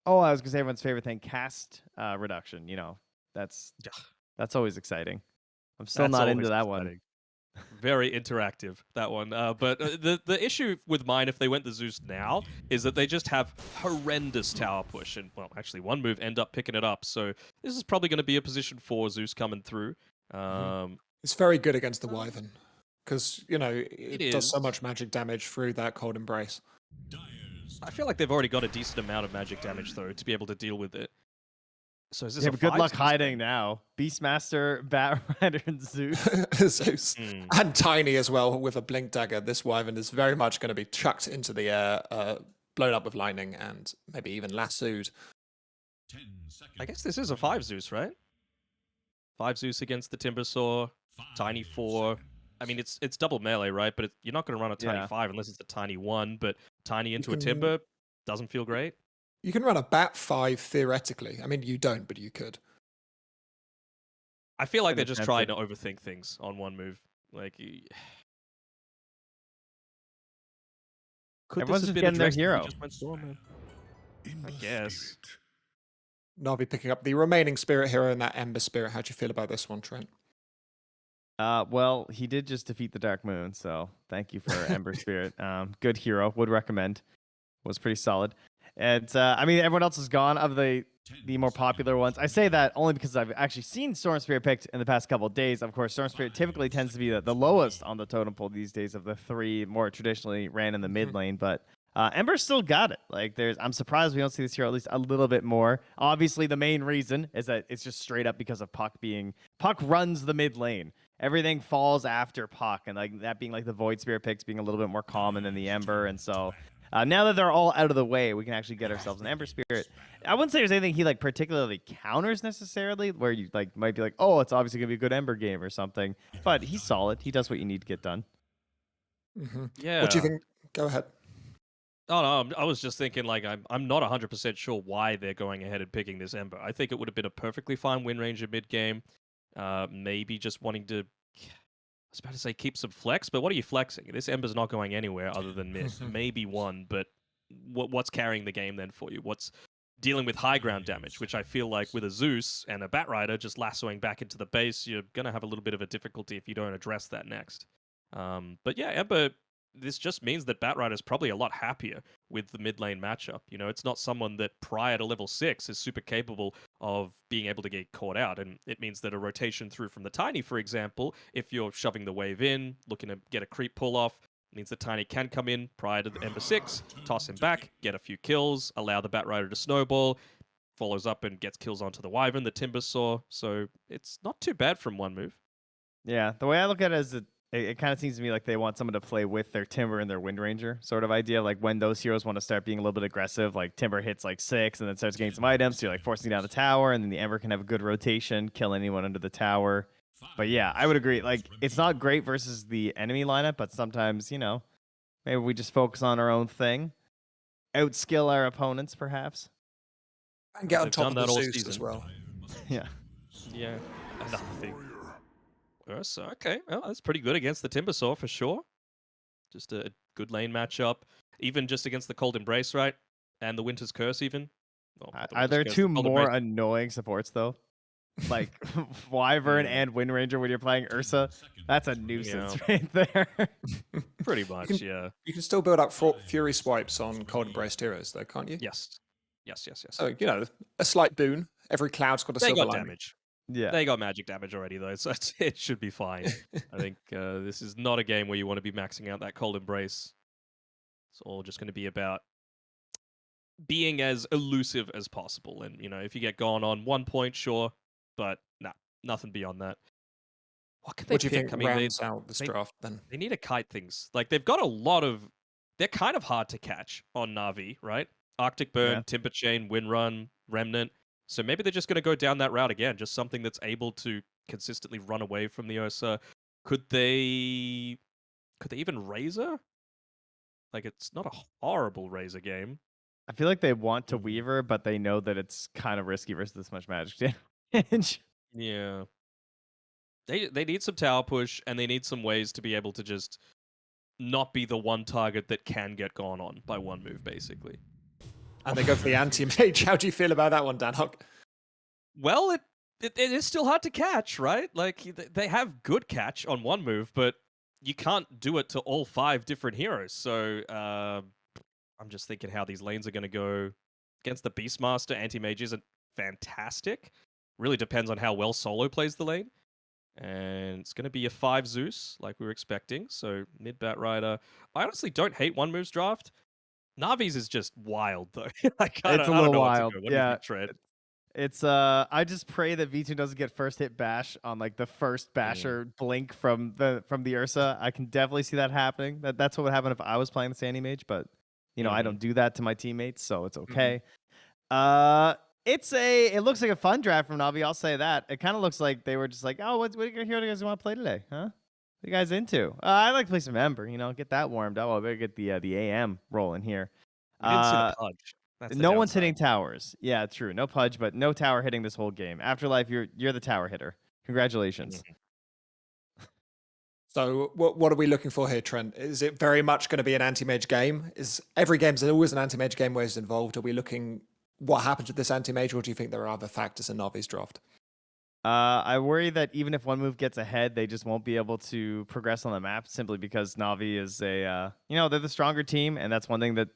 Oh, I was gonna say everyone's favorite thing, cast reduction. You know, that's always exciting. I'm still That's not into always that one. exciting. Very interactive, that one. But the issue with mine, if they went the Zeus now, is that they just have horrendous tower push. And, well, actually, OneMove end up picking it up. So this is probably going to be a position for Zeus coming through. It's very good against the Wyvern. Because, you know, It it does so is. much magic damage through that Cold Embrace. I feel like they've already got a decent amount of magic damage, though, to be able to deal with it. So is this Yeah, a but good luck 5 hiding now. Beastmaster, Batrider, and Zeus. Zeus. And Tiny as well with a Blink Dagger. This Wyvern is very much going to be chucked into the air, blown up with lightning, and maybe even lassoed. I guess this is a 5 Zeus, right? 5 Zeus against the Timbersaw, Tiny 4. I mean, it's double melee, right? But you're not going to run a Tiny 5 unless it's a Tiny 1, but Tiny into a Timber doesn't feel great. You can run a Bat 5 theoretically. I mean, you don't, but you could. I feel like they're just trying to overthink things on OneMove. Like, could Everyone's this have just been getting their addressed if hero. we just went Storm? I guess. Navi picking up the remaining Spirit Hero and that Ember Spirit. How do you feel about this one, Trent? Well, he did just defeat the Dark Moon, so thank you for Ember Spirit. Good hero, would recommend. Was pretty solid. And I mean, everyone else is gone of the more popular ones. I say that only because I've actually seen Storm Spirit picked in the past couple of days. Of course, Storm Spirit typically tends to be the lowest on the totem pole these days of the three more traditionally ran in the mid lane, but Ember's still got it. Like, I'm surprised we don't see this hero at least a little bit more. Obviously, the main reason is that it's just straight up because of Puck runs the mid lane. Everything falls after Puck, and like that being like the Void Spirit picks being a little bit more common than the Ember, and so now that they're all out of the way, we can actually get ourselves an Ember Spirit. I wouldn't say there's anything he like particularly counters necessarily, where you like might be like, oh, it's obviously gonna be a good Ember game or something. But he's solid. He does what you need to get done. Yeah. What do you think? Go ahead. Oh no, I was just thinking like I'm not 100% sure why they're going ahead and picking this Ember. I think it would have been a perfectly fine win range in mid game. Maybe just wanting to, I was about to say keep some flex, but what are you flexing? This Ember's not going anywhere other than mid. Maybe one, but what's carrying the game then for you? What's dealing with high ground damage, which I feel like with a Zeus and a Batrider just lassoing back into the base, you're gonna have a little bit of a difficulty if you don't address that next. But yeah, Ember, this just means that Batrider's probably a lot happier with the mid lane matchup. You know, it's not someone that prior to level 6 is super capable of being able to get caught out. And it means that a rotation through from the Tiny, for example, if you're shoving the wave in, looking to get a creep pull off, means that Tiny can come in prior to the Ember 6, toss him back, get a few kills, allow the Batrider to snowball, follows up and gets kills onto the Wyvern, the Timbersaw. So it's not too bad from OneMove. Yeah, the way I look at it is it kind of seems to me like they want someone to play with their Timber and their Wind Ranger sort of idea. Like when those heroes want to start being a little bit aggressive, like Timber hits like 6 and then starts getting some items, so you're like forcing down the tower, and then the Ember can have a good rotation, kill anyone under the tower. But yeah, I would agree. Like, it's not great versus the enemy lineup, but sometimes, you know, maybe we just focus on our own thing, outskill our opponents, perhaps. And get on They've top done of that the all Zeus season. as well. Yeah. Yeah, another thing. So, okay, well, that's pretty good against the Timbersaw for sure. Just a good lane matchup, even just against the Cold Embrace, right? And the Winter's Curse, even. Oh, are there two more annoying supports though? Like Wyvern and Wind Ranger when you're playing Ursa? That's a nuisance right there. Pretty much, yeah. You can still build up Fury swipes on Cold Embraced heroes, though, can't you? Yes. So, you know, a slight boon. Every cloud's got a silver lining. Damage. Yeah. They got magic damage already, though, so it should be fine. I think this is not a game where you want to be maxing out that Cold Embrace. It's all just going to be about being as elusive as possible. And, you know, if you get gone on 1 point, sure, but nothing beyond that. What can they pick? What do you think rounds out this draft, then? They need to kite things. Like, they've got a lot of... They're kind of hard to catch on Navi, right? Arctic Burn, Timber Chain, Windrun, Remnant. So maybe they're just going to go down that route again, just something that's able to consistently run away from the Ursa. Could they even Razor? Like, it's not a horrible Razor game. I feel like they want to Weaver, but they know that it's kind of risky versus this much magic damage. Yeah. They need some tower push, and they need some ways to be able to just not be the one target that can get gone on by OneMove, basically. and they go for the anti-mage. How do you feel about that one, Dan Hock? Well, it is still hard to catch, right? Like, they have good catch on OneMove, but you can't do it to all 5 different heroes. So I'm just thinking how these lanes are going to go against the Beastmaster. Anti-mage isn't fantastic. Really depends on how well Solo plays the lane. And it's going to be a 5 Zeus, like we were expecting. So mid-Bat Rider. I honestly don't hate OneMove's draft. Navi's is just wild, though. Like, I It's a don't little know wild. what do you think, Tread? It's I just pray that V2 doesn't get first hit bash on like the first basher blink from the Ursa. I can definitely see that happening. That's what would happen if I was playing the Sandy Mage, but you know, I don't do that to my teammates, so it's okay. It looks like a fun draft from Navi, I'll say that. It kind of looks like they were just like, oh, what hero do you guys want to play today? Huh? What are you guys into? I like to play some Ember, you know, get that warmed up. I better get the AM rolling here. You didn't see the Pudge. No one's hitting towers. Yeah, true. No Pudge, but no tower hitting this whole game. Afterlife, you're the tower hitter. Congratulations. So what are we looking for here, Trent? Is it very much going to be an anti-mage game? Is every game's always an anti-mage game where it's involved? Are we looking what happens with this anti-mage, or do you think there are other factors in Navi's draft? I worry that even if OneMove gets ahead, they just won't be able to progress on the map simply because Navi is they're the stronger team, and that's one thing that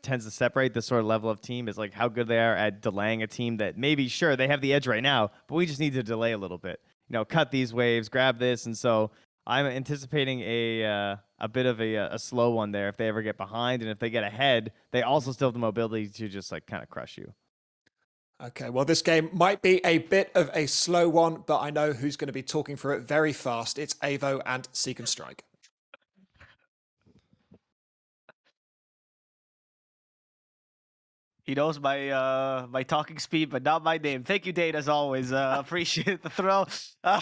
tends to separate this sort of level of team is like how good they are at delaying a team that maybe, sure, they have the edge right now, but we just need to delay a little bit. You know, cut these waves, grab this, and so I'm anticipating a bit of a slow one there if they ever get behind, and if they get ahead, they also still have the mobility to just like kind of crush you. Okay, well, this game might be a bit of a slow one, but I know who's going to be talking through it very fast. It's Avo and SeekNStrike. He knows my talking speed, but not my name. Thank you, Dane, as always. Appreciate the throw.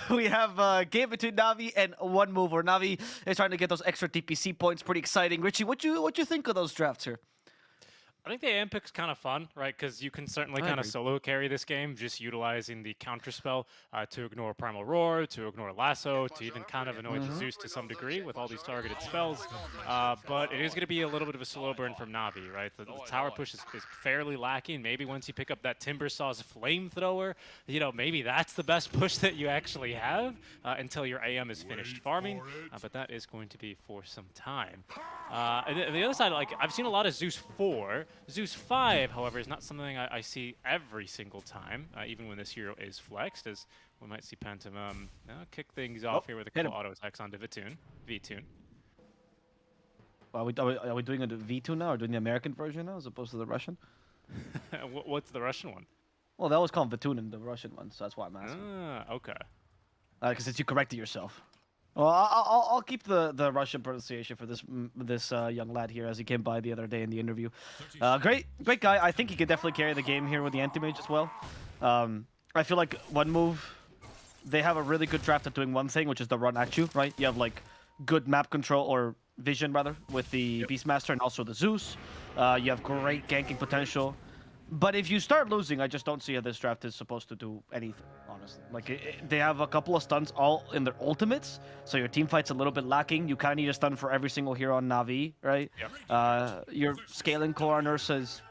We have a game between Navi and OneMove, where Navi is trying to get those extra DPC points. Pretty exciting. Richie, what you think of those drafts here? I think the AM pick's kind of fun, right? Because you can certainly kind of solo carry this game, just utilizing the counterspell to ignore Primal Roar, to ignore Lasso, to even kind of annoy the Zeus to some degree with all these targeted spells. But it is going to be a little bit of a slow burn from Navi, right? The tower push is fairly lacking. Maybe once you pick up that Timbersaw's Flamethrower, you know, maybe that's the best push that you actually have until your AM is finished farming. But that is going to be for some time. And the other side, like, I've seen a lot of Zeus 4. Zeus 5, however, is not something I see every single time, even when this hero is flexed, as we might see Pantomime kick things off here with a couple auto attacks onto V-Tune. Are we doing a V2 now, or doing the American version now, as opposed to the Russian? What's the Russian one? Well, that was called Vitun in the Russian one, so that's why I'm asking. Okay. Because since you corrected yourself. Well, I'll keep the Russian pronunciation for this young lad here, as he came by the other day in the interview. Great guy. I think he could definitely carry the game here with the anti-mage as well. I feel like OneMove, they have a really good draft at doing one thing, which is the run at you, right? You have like good map control, or vision rather, with the Beastmaster and also the Zeus. You have great ganking potential. But if you start losing, I just don't see how this draft is supposed to do anything, honestly. Like, they have a couple of stuns all in their ultimates, so your team fight's a little bit lacking. You kind of need a stun for every single hero on Navi, right? Yep. Your scaling core on Ursa is...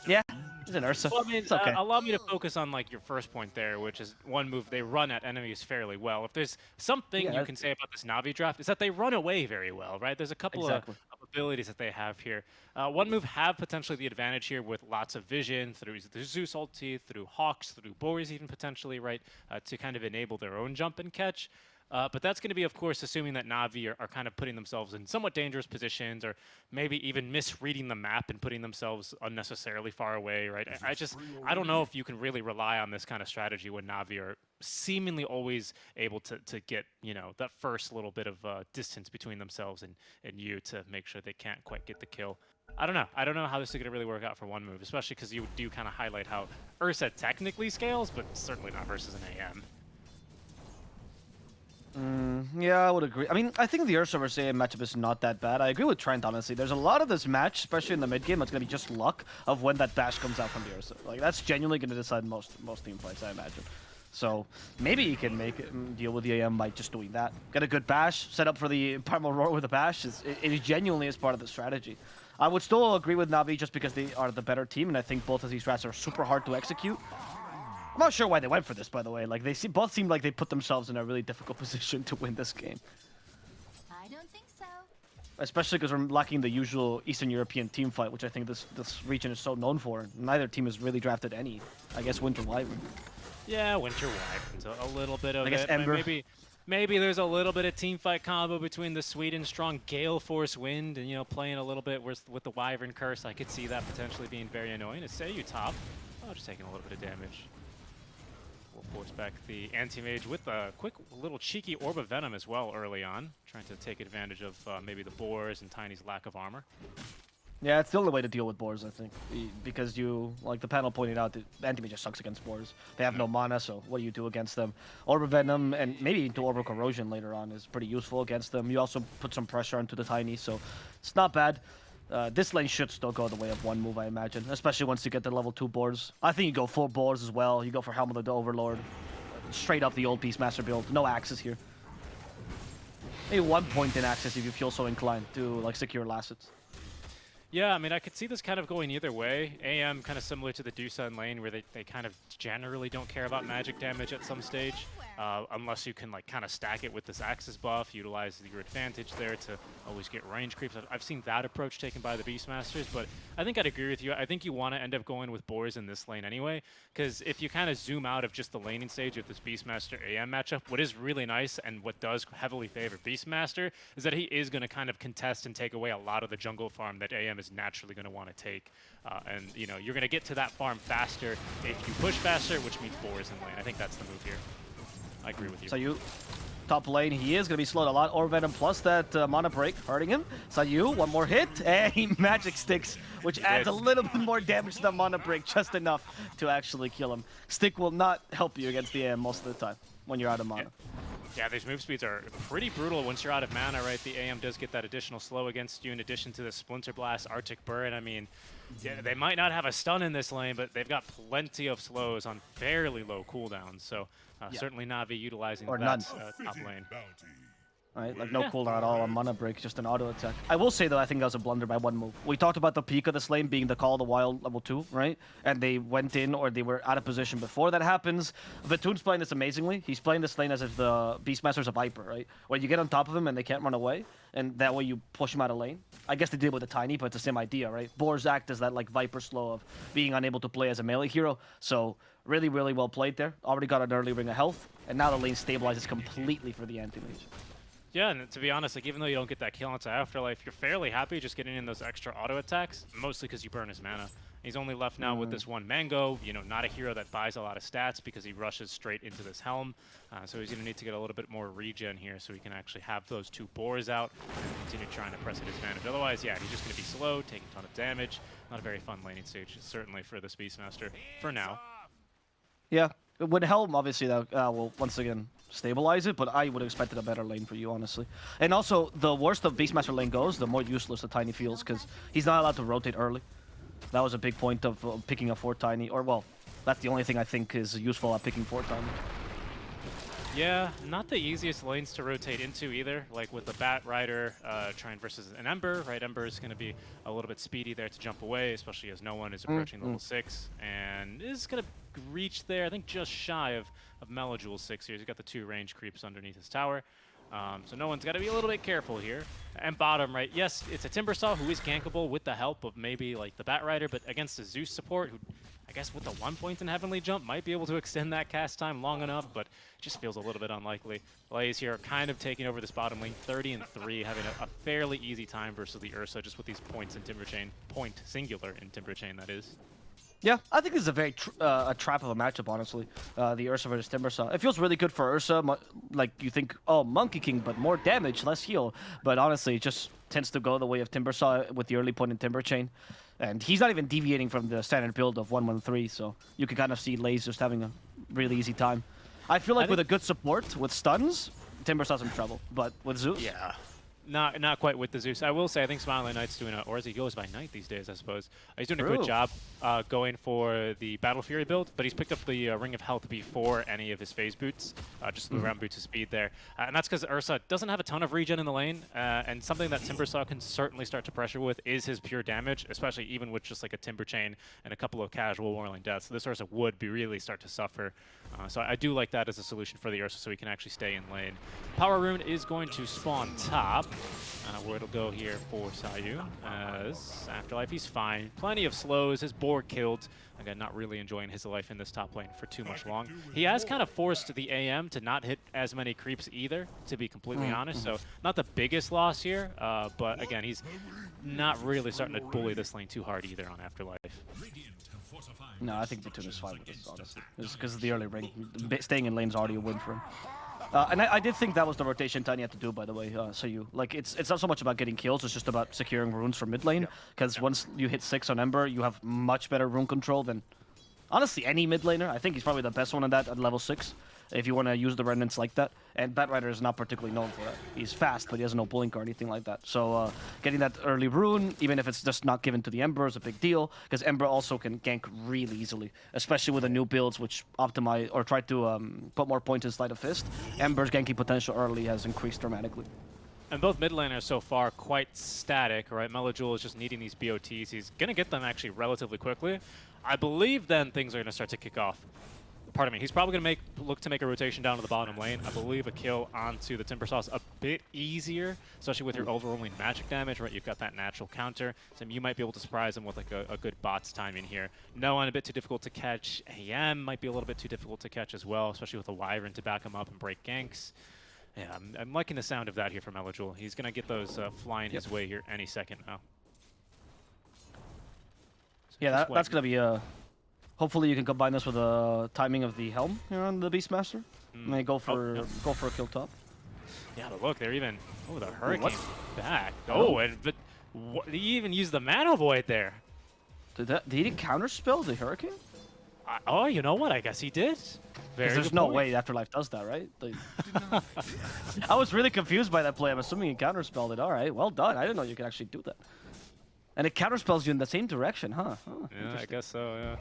Yeah, it's an Ursa. Well, I mean, it's okay. Allow me to focus on, like, your first point there, which is OneMove. They run at enemies fairly well. If there's something you can say about this Navi draft, is that they run away very well, right? There's a couple of abilities that they have here. OneMove have potentially the advantage here with lots of vision through the Zeus ulti, through Hawks, through Boris even potentially, right, to kind of enable their own jump and catch. But that's going to be, of course, assuming that Navi are kind of putting themselves in somewhat dangerous positions, or maybe even misreading the map and putting themselves unnecessarily far away, right? I don't know if you can really rely on this kind of strategy when Navi are seemingly always able to get, you know, that first little bit of distance between themselves and you to make sure they can't quite get the kill. I don't know. I don't know how this is going to really work out for OneMove, especially because you do kind of highlight how Ursa technically scales, but certainly not versus an AM. Yeah, I would agree. I mean, I think the Ursa versus AM matchup is not that bad. I agree with Trent, honestly. There's a lot of this match, especially in the mid game, that's going to be just luck of when that bash comes out from the Ursa. Like, that's genuinely going to decide most team fights, I imagine. So maybe you can make it deal with the AM by just doing that. Get a good bash, set up for the Primal Roar with a bash. It genuinely is part of the strategy. I would still agree with Navi just because they are the better team, and I think both of these strats are super hard to execute. I'm not sure why they went for this, by the way. Like, both seem like they put themselves in a really difficult position to win this game. I don't think so. Especially because we're lacking the usual Eastern European team fight, which I think this region is so known for. Neither team has really drafted any. I guess Winter Wyvern. Yeah, Winter Wyvern's a little bit of I guess it. Ember. Maybe there's a little bit of team fight combo between the Sweden strong Gale Force Wind and, you know, playing a little bit with the Wyvern Curse. I could see that potentially being very annoying. It's say you top. Oh, just taking a little bit of damage. We'll force back the Anti-Mage with a quick little cheeky Orb of Venom as well early on, trying to take advantage of maybe the Boars and Tiny's lack of armor. Yeah, it's the only way to deal with boars, I think. Because you, like the panel pointed out, the Anti-Mage just sucks against boars. They have no mana, so what do you do against them? Orb of Venom and maybe into Orb of Corrosion later on is pretty useful against them. You also put some pressure onto the Tiny, so it's not bad. This lane should still go the way of OneMove, I imagine, especially once you get the level 2 boars. I think you go full boars as well. You go for Helm of the Overlord. Straight up the old Beastmaster build. No axes here. Maybe 1 point in axes if you feel so inclined to like secure assets. Yeah, I mean, I could see this kind of going either way. AM kind of similar to the Doosan lane where they kind of generally don't care about magic damage at some stage. Unless you can like kind of stack it with this Axis buff, utilize your advantage there to always get range creeps. I've seen that approach taken by the Beastmasters, but I think I'd agree with you. I think you want to end up going with boars in this lane anyway, because if you kind of zoom out of just the laning stage of this Beastmaster AM matchup, what is really nice and what does heavily favor Beastmaster is that he is going to kind of contest and take away a lot of the jungle farm that AM is naturally going to want to take. And, you know, you're going to get to that farm faster if you push faster, which means boars in lane. I think that's the move here. I agree with you. Sayu, top lane, he is going to be slowed a lot. Orb Venom plus that mana break hurting him. Sayu, one more hit, and he magic sticks, which adds a little bit more damage to the mana break, just enough to actually kill him. Stick will not help you against the AM most of the time when you're out of mana. Yeah, these move speeds are pretty brutal once you're out of mana, right? The AM does get that additional slow against you in addition to the Splinter Blast, Arctic Burn. I mean, yeah, they might not have a stun in this lane, but they've got plenty of slows on fairly low cooldowns. So certainly Navi utilizing Or that none. top lane. Right, like no cooldown at all on mana break, just an auto attack. I will say though, I think that was a blunder by OneMove. We talked about the peak of this lane being the Call of the Wild level 2, right? And they went in or they were out of position before that happens. Vatoon's playing this amazingly. He's playing this lane as if the Beastmaster's a Viper, right? Where you get on top of him and they can't run away, and that way you push him out of lane. I guess they did with the Tiny, but it's the same idea, right? Boars act as that like Viper slow of being unable to play as a melee hero. So really, really well played there. Already got an early ring of health, and now the lane stabilizes completely for the Anti-Mage. Yeah, and to be honest, like even though you don't get that kill into Afterlife, you're fairly happy just getting in those extra auto attacks, mostly because you burn his mana. He's only left now with this one Mango, you know, not a hero that buys a lot of stats because he rushes straight into this Helm. So he's going to need to get a little bit more regen here so he can actually have those 2 boars out and continue trying to press at his advantage. Otherwise, yeah, he's just going to be slow, taking a ton of damage. Not a very fun laning stage, certainly for this Beastmaster for now. Yeah, with Helm, obviously, that will once again stabilize it, but I would have expected a better lane for you, honestly. And also, the worse the Beastmaster lane goes, the more useless the Tiny feels, because he's not allowed to rotate early. That was a big point of picking a 4 Tiny, or well, that's the only thing I think is useful at picking 4 Tiny. Yeah, not the easiest lanes to rotate into either. Like with the Bat Rider trying versus an Ember, right? Ember is going to be a little bit speedy there to jump away, especially as no one is approaching level 6. And is going to reach there, I think just shy of Melojewel 6 here. He's got the 2 range creeps underneath his tower. So no one's got to be a little bit careful here. And bottom, right, yes, it's a Timbersaw who is gankable with the help of maybe like the Bat Rider, but against a Zeus support who, I guess with the 1 point in Heavenly Jump, might be able to extend that cast time long enough, but it just feels a little bit unlikely. Blaze here kind of taking over this bottom lane, 30-3, having a fairly easy time versus the Ursa, just with these points in Timber Chain. Point singular in Timber Chain, that is. Yeah, I think this is a very a trap of a matchup, honestly. The Ursa versus Timbersaw. It feels really good for Ursa. Like, you think, oh, Monkey King, but more damage, less heal. But honestly, it just tends to go the way of Timbersaw with the early point in Timber Chain. And he's not even deviating from the standard build of 1-1-3, so you can kind of see Laze just having a really easy time. I feel like with a good support, with stuns, Timbersaw's in trouble. But with Zeus... Yeah. not quite with the Zeus. I will say, I think Smiling Knight's doing or as he goes by Knight these days, I suppose. He's doing a good job going for the Battle Fury build, but he's picked up the Ring of Health before any of his phase boots, just the round boots of speed there. And that's because Ursa doesn't have a ton of regen in the lane, and something that Timbersaw can certainly start to pressure with is his pure damage, especially even with just like a Timber Chain and a couple of casual Whirling Deaths. So this Ursa would be really start to suffer. So I do like that as a solution for the Ursa so he can actually stay in lane. Power Rune is going to spawn top, where it'll go here for Sayu. As Afterlife, he's fine. Plenty of slows, his board killed. Again, not really enjoying his life in this top lane for too much long. He has kind of forced the AM to not hit as many creeps either, to be completely honest. So not the biggest loss here, but again, he's not really starting to bully this lane too hard either on Afterlife. No, I think Vitun is fine with this, honestly. Just because of the early ring. Staying in lane is already a win for him. And I did think that was the rotation Tiny had to do, by the way, so you like it's not so much about getting kills, it's just about securing runes for mid lane, because once you hit 6 on Ember, you have much better rune control than, honestly, any mid laner. I think he's probably the best one on that at level 6, if you want to use the remnants like that. And Batrider is not particularly known for that. He's fast, but he has no blink or anything like that. So getting that early rune, even if it's just not given to the Ember, is a big deal, because Ember also can gank really easily, especially with the new builds which optimize or try to put more points in Sleight of Fist. Ember's ganking potential early has increased dramatically. And both mid laners so far quite static, right? Melajul is just needing these BOTs. He's going to get them actually relatively quickly. I believe then things are going to start to kick off. Pardon me, he's probably going to look to make a rotation down to the bottom lane. I believe a kill onto the Timbersaw is a bit easier, especially with your overwhelming magic damage, right? You've got that natural counter, so you might be able to surprise him with like a good bots time in here. No one a bit too difficult to catch. AM might be a little bit too difficult to catch as well, especially with a Wyvern to back him up and break ganks. Yeah, I'm liking the sound of that here from Melajul. He's going to get those flying his way here any second now. So yeah, that's going to be hopefully you can combine this with the timing of the helm here on the Beastmaster. And they go for a kill top. Yeah, but look, they're even the Hurricane back. But he even used the Mana Void there. Did he counterspell the Hurricane? Oh, you know what? I guess he did. There's no way Afterlife does that, right? I was really confused by that play. I'm assuming he counterspelled it. All right, well done. I didn't know you could actually do that. And it counterspells you in the same direction, huh? Oh, yeah, I guess so, yeah.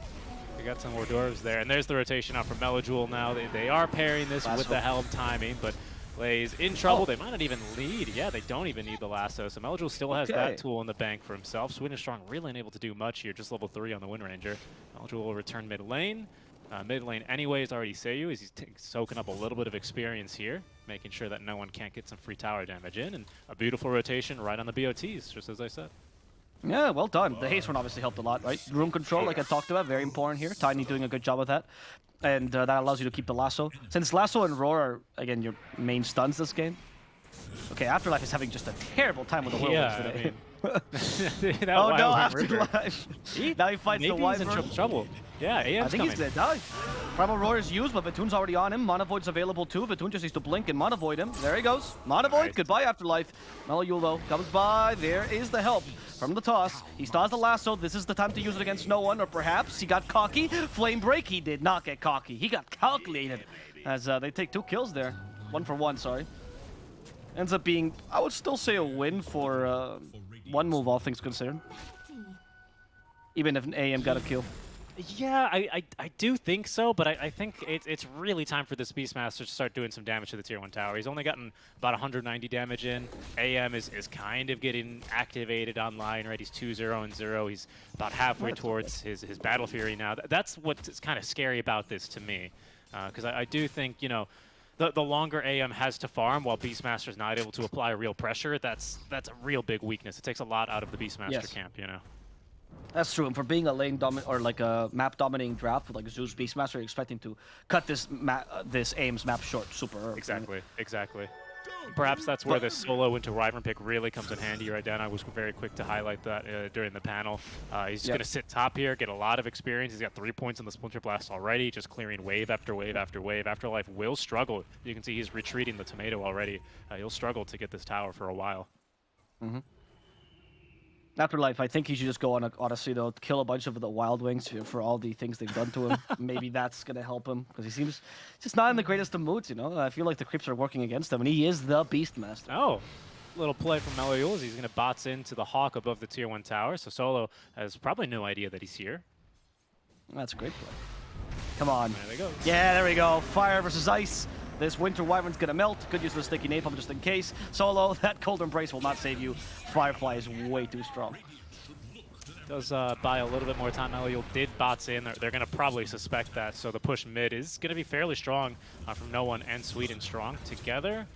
We got some more dwarves there. And there's the rotation out from Melajul now. They are pairing this with the helm timing, but Blaze in trouble. They might not even lead. Yeah, they don't even need the lasso. So Melajul still has that tool in the bank for himself. SweetNStrike really unable to do much here. Just level 3 on the Wind Ranger. Melajul will return mid lane. Mid lane anyway is already Seiyu. He's soaking up a little bit of experience here, making sure that no one can't get some free tower damage in. And a beautiful rotation right on the BOTs, just as I said. Yeah, well done. The haste one obviously helped a lot, right? Room control, like I talked about, very important here. Tiny doing a good job with that. And that allows you to keep the lasso. Since lasso and roar are, again, your main stuns this game. Okay, Afterlife is having just a terrible time with the whirlwinds today. Oh no, Afterlife! Now he fights the Wyvern. He's in trouble. Yeah, AM's I think he's dead. Primal Roar is used, but Vitun's already on him. Mana Void's available too. Vitun just needs to blink and Mana Void him. There he goes. Mana Void. Goodbye, Afterlife. Melajul, though, comes by. There is the help from the toss. He stars the lasso. This is the time to use it against no one, or perhaps he got cocky. Flame Break. He did not get cocky. He got calculated. As they take 2 kills there. 1 for 1, sorry. Ends up being, I would still say, a win for OneMove, all things considered. Even if AM got a kill. Yeah, I do think so, but I think it's really time for this Beastmaster to start doing some damage to the Tier 1 tower. He's only gotten about 190 damage in. AM is kind of getting activated online, right? He's 2-0-0. He's about halfway towards his Battle Fury now. That's what's kind of scary about this to me. Because I do think, you know, the longer AM has to farm while Beastmaster's not able to apply real pressure, that's a real big weakness. It takes a lot out of the Beastmaster camp, you know? That's true, and for being a lane dominant or like a map dominating draft with like Zeus Beastmaster, you're expecting to cut this AIM's map short super early. Exactly. Perhaps that's where the solo into Wyvern pick really comes in handy right now. I was very quick to highlight that during the panel. He's going to sit top here, get a lot of experience. He's got 3 points on the Splinter Blast already, just clearing wave after wave after wave. Afterlife will struggle. You can see he's retreating the tomato already. He'll struggle to get this tower for a while. Afterlife, I think he should just go on a Odyssey, though, kill a bunch of the Wild Wings for all the things they've done to him. Maybe that's going to help him, because he seems just not in the greatest of moods, you know? I feel like the creeps are working against him, and he is the Beastmaster. Oh. little play from Meliul is he's going to bots into the Hawk above the tier 1 tower. So Solo has probably no idea that he's here. That's a great play. Come on. There they go. Yeah, there we go. Fire versus ice. This Winter Wyvern's gonna melt. Good use of the sticky napalm just in case. Solo, that Cold Embrace will not save you. Firefly is way too strong. Does buy a little bit more time. Meliul did bots in. They're going to probably suspect that. So the push mid is going to be fairly strong from No One and SweetNStrike together.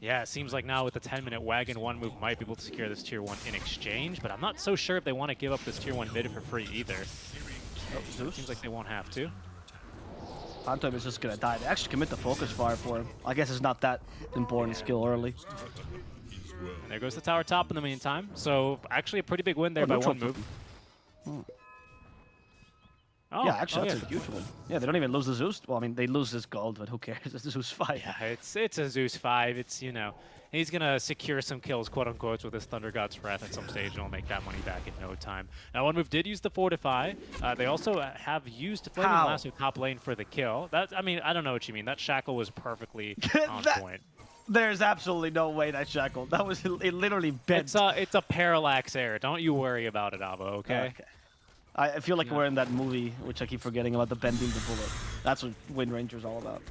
Yeah, it seems like now with the 10-minute wagon, OneMove might be able to secure this tier 1 in exchange. But I'm not so sure if they want to give up this tier 1 mid for free either. Oh, seems like they won't have to. Phantom is just gonna die. They actually commit the focus fire for him. I guess it's not that important skill early. There goes the tower top in the meantime. So actually a pretty big win there by OneMove. Oh, yeah, actually that's a huge win. Yeah, they don't even lose the Zeus. Well, I mean, they lose this gold, but who cares? It's the Zeus 5. Yeah, it's a Zeus 5. It's, you know, he's going to secure some kills, quote-unquote, with his Thunder God's Wrath at some stage, and he'll make that money back in no time. Now, OneMove did use the Fortify. They also have used Flaming Lasso top lane for the kill. That, I mean, I don't know what you mean. That Shackle was perfectly on point. There's absolutely no way that Shackle. That was, it literally bent. It's a parallax error. Don't you worry about it, Avo, okay? I feel like we're in that movie, which I keep forgetting about, the bending the bullet. That's what Wind Ranger's all about.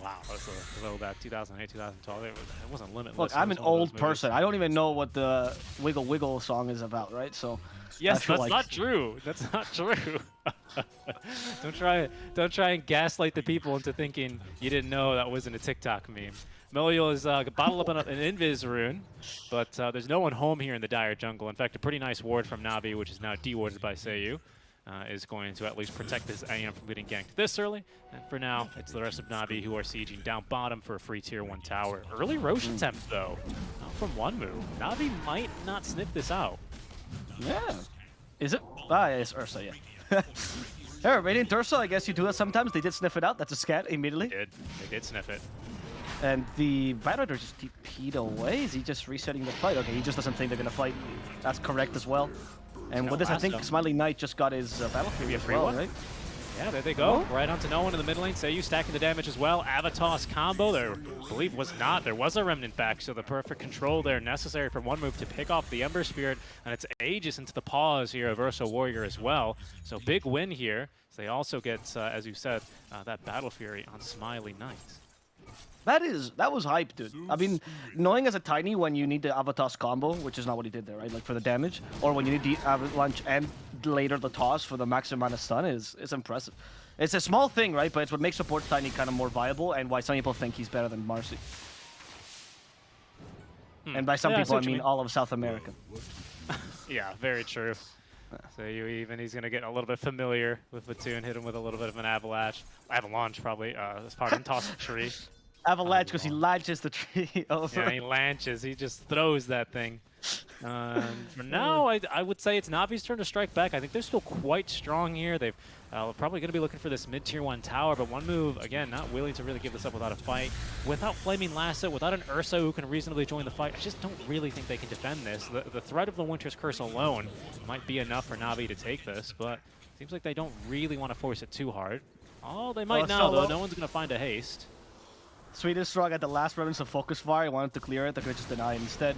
Wow, that's a little back. 2008, 2012. It wasn't Limitless. Look, I'm an old person. I don't even know what the Wiggle Wiggle song is about, right? So yes, that's not true. That's not true. Don't try and gaslight the people into thinking you didn't know that wasn't a TikTok meme. Meliul is bottled up an Invis rune, but there's no one home here in the Dire jungle. In fact, a pretty nice ward from Navi, which is now dewarded by Seiyu, is going to at least protect this AM from getting ganked this early. And for now, it's the rest of Navi who are sieging down bottom for a free tier 1 tower. Early Rosh attempt, though, from OneMove. Navi might not sniff this out. Yeah. Is it? Ah, yeah, it's Ursa, yeah. Hey, Radiant Ursa, I guess you do that sometimes. They did sniff it out. That's a scat immediately. They did sniff it. And the Batrider just DP'd away. Is he just resetting the fight? Okay, he just doesn't think they're gonna fight. That's correct as well. And with this, I think Smiley Knight just got his battle fury as well, right? Yeah, there they go. Right onto No One in the mid lane. Seiyu stacking the damage as well. Avatos combo. There, I believe, was not. There was a Remnant back, so the perfect control there necessary for OneMove to pick off the Ember Spirit, and it's Aegis into the paws here of Ursa Warrior as well. So big win here. So they also get, as you said, that battle fury on Smiley Knight. That was hype, dude. I mean, knowing as a Tiny when you need the Avatos combo, which is not what he did there, right? Like for the damage, or when you need the Avalanche and later the toss for the maximum amount of stun is impressive. It's a small thing, right? But it's what makes support Tiny kind of more viable and why some people think he's better than Marcy. And by some people, I mean all of South America. Yeah, very true. So he's going to get a little bit familiar with the tune, hit him with a little bit of an avalanche probably, as part of toss the tree. Avalanche because he launches the tree over. Yeah, he lanches. He just throws that thing. For now, I would say it's Navi's turn to strike back. I think they're still quite strong here. They've probably going to be looking for this mid-tier 1 tower, but OneMove, again, not willing to really give this up without a fight. Without Flaming Lasso, without an Ursa who can reasonably join the fight, I just don't really think they can defend this. The threat of the Winter's Curse alone might be enough for Navi to take this, but it seems like they don't really want to force it too hard. Oh, they might now, though. No one's going to find a haste. SweetNStrike at the last remnants of Focus Fire. He wanted to clear it. They're going to just deny it instead.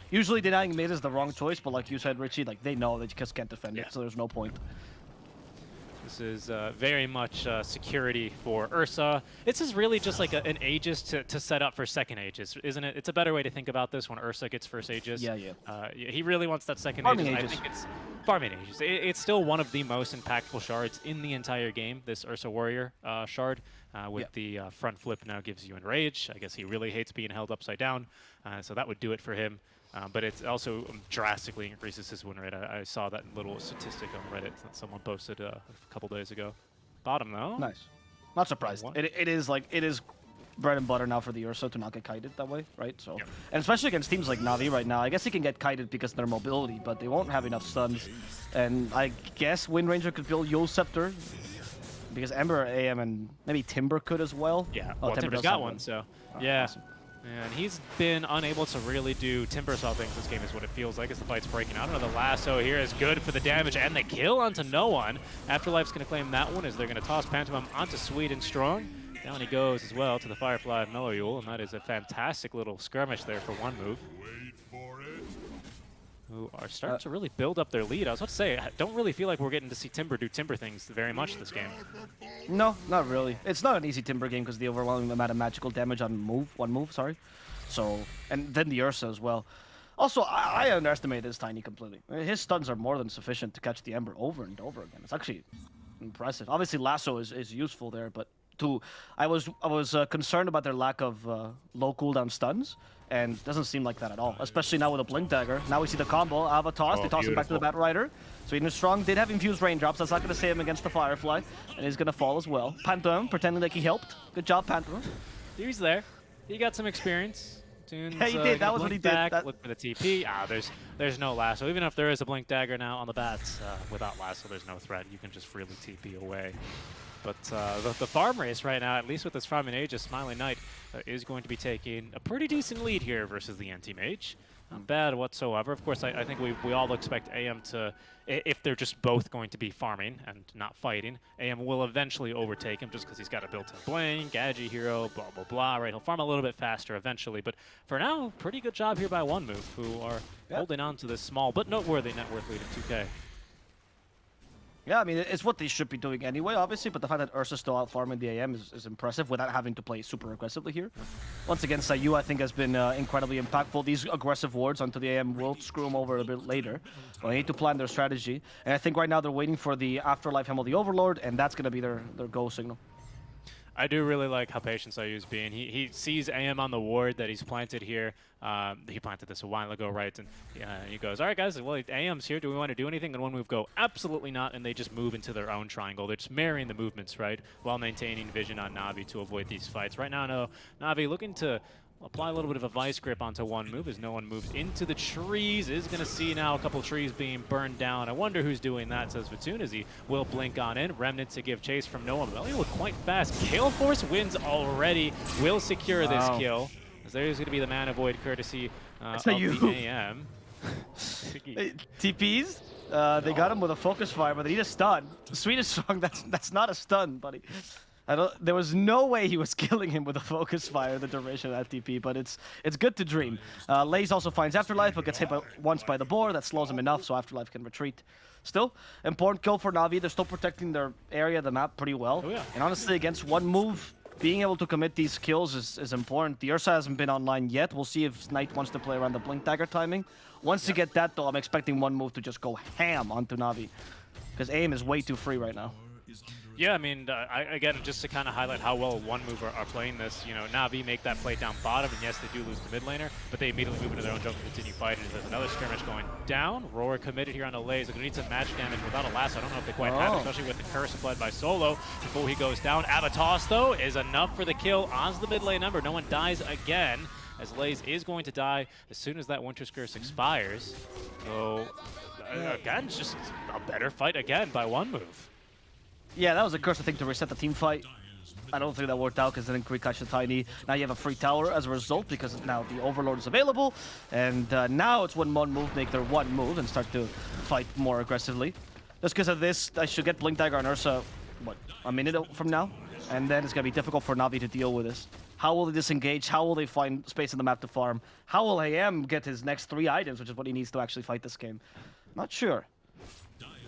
Usually denying mid is the wrong choice, but like you said, Richie, like they know they just can't defend it, so there's no point. This is very much security for Ursa. This is really just like an Aegis to set up for second Aegis, isn't it? It's a better way to think about this when Ursa gets first Aegis. Yeah. He really wants that second Farming Aegis. Aegis. I think it's farming Aegis. It's still one of the most impactful shards in the entire game, this Ursa Warrior shard. With the front flip now gives you Enrage. I guess he really hates being held upside down, so that would do it for him. But it also drastically increases his win rate. I saw that little statistic on Reddit that someone posted a couple days ago. Bottom though. Nice. Not surprised. It is bread and butter now for the Ursa to not get kited that way, right? So, and especially against teams like Navi right now, I guess he can get kited because of their mobility, but they won't have enough stuns. And I guess Wind Ranger could build Yule Scepter because Ember, AM, and maybe Timber could as well. Yeah, well, Timber's got one, so yeah. Awesome. And he's been unable to really do Timber-style things this game is what it feels like as the fight's breaking out. Another lasso here is good for the damage and the kill onto No One. Afterlife's going to claim that one as they're going to toss Pantomime onto SweetNStrike. Down he goes as well to the Firefly Melloyule, and that is a fantastic little skirmish there for OneMove, who are starting to really build up their lead. I was about to say, I don't really feel like we're getting to see Timber do Timber things very much this game. No, not really. It's not an easy Timber game because the overwhelming amount of magical damage on OneMove, sorry. So, and then the Ursa as well. Also, I underestimated this Tiny completely. His stuns are more than sufficient to catch the Ember over and over again. It's actually impressive. Obviously, Lasso is useful there, but I was concerned about their lack of low cooldown stuns, and it doesn't seem like that at all. Especially now with a Blink Dagger. Now we see the combo. Ava toss. They toss him back to the Bat Rider. SweetNStrike did have infused raindrops. That's not going to save him against the Firefly, and he's going to fall as well. Pantheon pretending like he helped. Good job, Pantheon. He's there. He got some experience. Tunes, yeah, he did. That was what he did. Look for the TP. There's no Lasso. Even if there is a Blink Dagger now on the bats, without Lasso, there's no threat. You can just freely TP away. But the farm race right now, at least with this farming Aegis, Smiling Knight is going to be taking a pretty decent lead here versus the Anti-Mage. Not bad whatsoever. Of course, I think we all expect AM to, if they're just both going to be farming and not fighting, AM will eventually overtake him just because he's got a built-in Blink, Agi hero, blah, blah, blah, right? He'll farm a little bit faster eventually. But for now, pretty good job here by OneMove, who are holding on to this small but noteworthy net worth lead in 2K. Yeah, I mean, it's what they should be doing anyway, obviously, but the fact that Ursa's still out farming the AM is impressive without having to play super aggressively here. Once again, Sayu, I think, has been incredibly impactful. These aggressive wards onto the AM will screw them over a bit later. But they need to plan their strategy. And I think right now they're waiting for the Afterlife Hem of the Overlord, and that's going to be their go signal. I do really like how patient Sayu's being. He sees AM on the ward that he's planted here. He planted this a while ago, right? And he goes, all right, guys, well, AM's here. Do we want to do anything? And OneMove go, absolutely not. And they just move into their own triangle. They're just marrying the movements, right? While maintaining vision on Navi to avoid these fights. Right now, no, Navi looking to apply a little bit of a vice grip onto OneMove as no one moves into the trees. Is going to see now a couple trees being burned down. I wonder who's doing that, says Vatoon, as he will blink on in. Remnant to give chase from no one. But they look quite fast. Gale Force wins already. Will secure this kill. As there's going to be the Mana Void courtesy of the AM. TPs? They got him with a focus fire, but they need a stun. SweetNStrike, that's not a stun, buddy. There was no way he was killing him with a focus fire the duration of that TP, but it's good to dream. Laze also finds Afterlife, but gets hit once by the boar. That slows him enough, so Afterlife can retreat. Still, important kill for Navi. They're still protecting their area, the map, pretty well. Oh, yeah. And honestly, against OneMove, being able to commit these kills is important. The Ursa hasn't been online yet. We'll see if Knight wants to play around the Blink Dagger timing. Once you get that, though, I'm expecting OneMove to just go ham onto Navi. Because aim is way too free right now. Yeah, I mean, again, just to kind of highlight how well OneMove are playing this, you know, Navi make that play down bottom, and yes, they do lose the mid laner, but they immediately move into their own jungle to continue fighting. There's another skirmish going down. Roar committed here on a Laze. They're going to need some match damage without a lasso. I don't know if they quite have it, especially with the curse applied by Solo before he goes down. Avatos, though, is enough for the kill on the mid lane number. No one dies again, as Laze is going to die as soon as that Winter's Curse expires. So, again, just a better fight again by OneMove. Yeah, that was a curse, I think, to reset the team fight. I don't think that worked out because then Kree catch the Tiny. Now you have a free tower as a result because now the Overlord is available. And now it's when OneMove make their one move and start to fight more aggressively. Just because of this, I should get Blink Dagger on Ursa, what, a minute from now? And then it's going to be difficult for Navi to deal with this. How will they disengage? How will they find space in the map to farm? How will AM get his next 3 items, which is what he needs to actually fight this game? Not sure.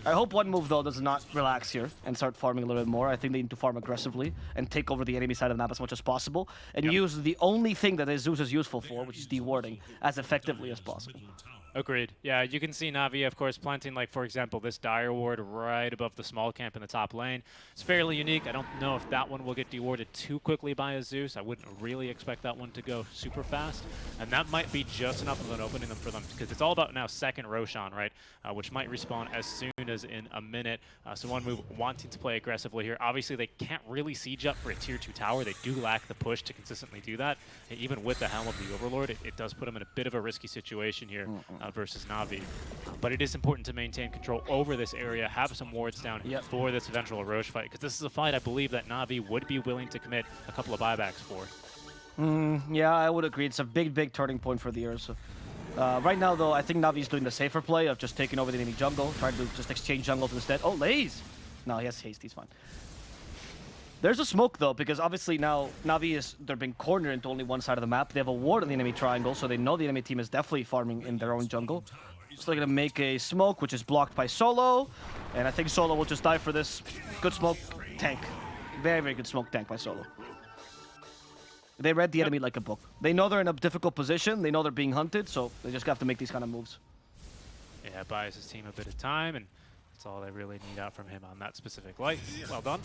I hope OneMove, though, does not relax here and start farming a little bit more. I think they need to farm aggressively and take over the enemy side of the map as much as possible and use the only thing that Zeus is useful for, which is dewarding, as effectively as possible. Agreed. Yeah, you can see Navi, of course, planting, like, for example, this Dire Ward right above the small camp in the top lane. It's fairly unique. I don't know if that one will get dewarded too quickly by a Zeus. I wouldn't really expect that one to go super fast. And that might be just enough of an opening for them, because it's all about now second Roshan, right? Which might respawn as soon as in a minute. So OneMove wanting to play aggressively here. Obviously, they can't really siege up for a tier 2 tower. They do lack the push to consistently do that. And even with the Helm of the Overlord, it does put them in a bit of a risky situation here. Versus Navi. But it is important to maintain control over this area, have some wards down for this eventual Roche fight, because this is a fight I believe that Navi would be willing to commit a couple of buybacks for. Yeah, I would agree. It's a big turning point for the Ursa. Right now, though, I think Navi's doing the safer play of just taking over the enemy jungle, trying to just exchange jungles instead. Oh, Laze! No, he has haste, he's fine. There's a smoke though, because obviously now Navi they're being cornered into only one side of the map. They have a ward on the enemy triangle, so they know the enemy team is definitely farming in their own jungle. So they're gonna make a smoke, which is blocked by Solo, and I think Solo will just die for this. Good smoke tank, very, very good smoke tank by Solo. They read the enemy like a book. They know they're in a difficult position. They know they're being hunted, so they just have to make these kind of moves. Yeah, buys his team a bit of time, and that's all they really need out from him on that specific light. Well done.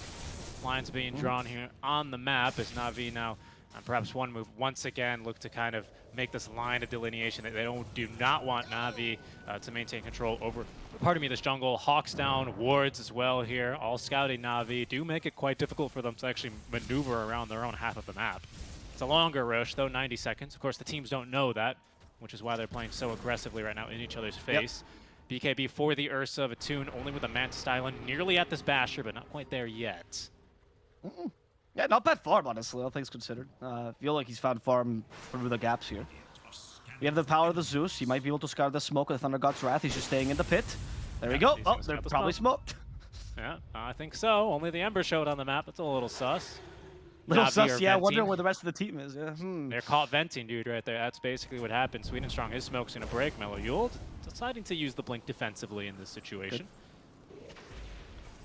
Lines being drawn here on the map as Navi now, perhaps OneMove once again look to kind of make this line of delineation that they do not want Navi to maintain control over, this jungle. Hawks down, wards as well here, all scouting Navi. Do make it quite difficult for them to actually maneuver around their own half of the map. It's a longer rush, though, 90 seconds. Of course, the teams don't know that, which is why they're playing so aggressively right now in each other's face. BKB for the Ursa of a tune, only with a Mantis Island, nearly at this Basher, but not quite there yet. Yeah, not bad farm, honestly, all things considered. I feel like he's found farm through the gaps here. We have the power of the Zeus. He might be able to scour the smoke of the Thunder God's Wrath. He's just staying in the pit. There we go. Oh, they're probably smoked. Yeah, I think so. Only the Ember showed on the map. That's a little sus. Little Navi sus, yeah, venting. wondering where the rest of the team is. Yeah. They're caught venting, dude, right there. That's basically what happened. SweetNStrike, his smoke's gonna break. Mellow Yuld deciding to use the blink defensively in this situation.